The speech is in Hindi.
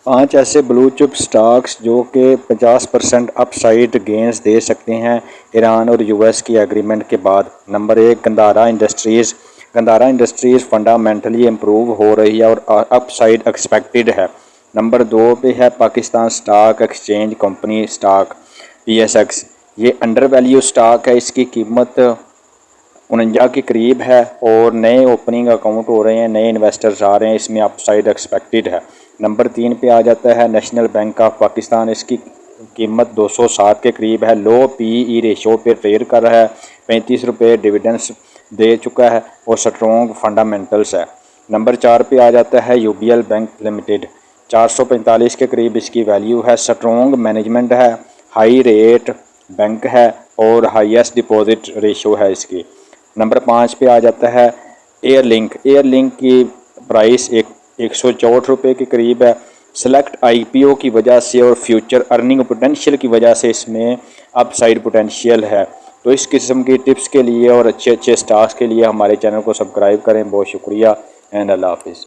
5 ऐसे ब्लू चिप स्टॉक्स जो कि 50% अपसाइड गेंस दे सकते हैं ईरान और यूएस की एग्रीमेंट के बाद। Number 1 Gandhara industries. Gandhara industries fundamentally improve हो रही है और अपसाइड एक्सपेक्टेड है। नंबर 2 पे है Pakistan stock exchange company stock PSX। ये अंडर वैल्यू स्टॉक है, इसकी कीमत 49 के करीब है और नए ओपनिंग अकाउंट हो रहे हैं, नए इन्वेस्टर्स आ रहे हैं, इसमें अपसाइड एक्सपेक्टेड है। नंबर 3 पे आ जाता है नेशनल बैंक ऑफ पाकिस्तान। इसकी कीमत 207 के करीब है, लो PE रेशो पे ट्रेड कर रहा है, 35 रुपये डिविडेंड्स दे चुका है और स्ट्रॉन्ग फंडामेंटल्स है। नंबर 4 पे आ जाता है UBL बैंक लिमिटेड। 445 के करीब इसकी वैल्यू है, स्ट्रॉन्ग मैनेजमेंट है, हाई रेट बैंक है और हाईएस्ट डिपॉजिट रेशो है इसकी। नंबर 5 पे आ जाता है एयरलिंक। एयरलिंक की प्राइस 164 रुपये के करीब है। सेलेक्ट IPO की वजह से और फ्यूचर अर्निंग पोटेंशियल की वजह से इसमें अपसाइड पोटेंशियल है। तो इस किस्म की टिप्स के लिए और अच्छे अच्छे स्टॉक्स के लिए हमारे चैनल को सब्सक्राइब करें। बहुत शुक्रिया एंड अल्लाह हाफिज़।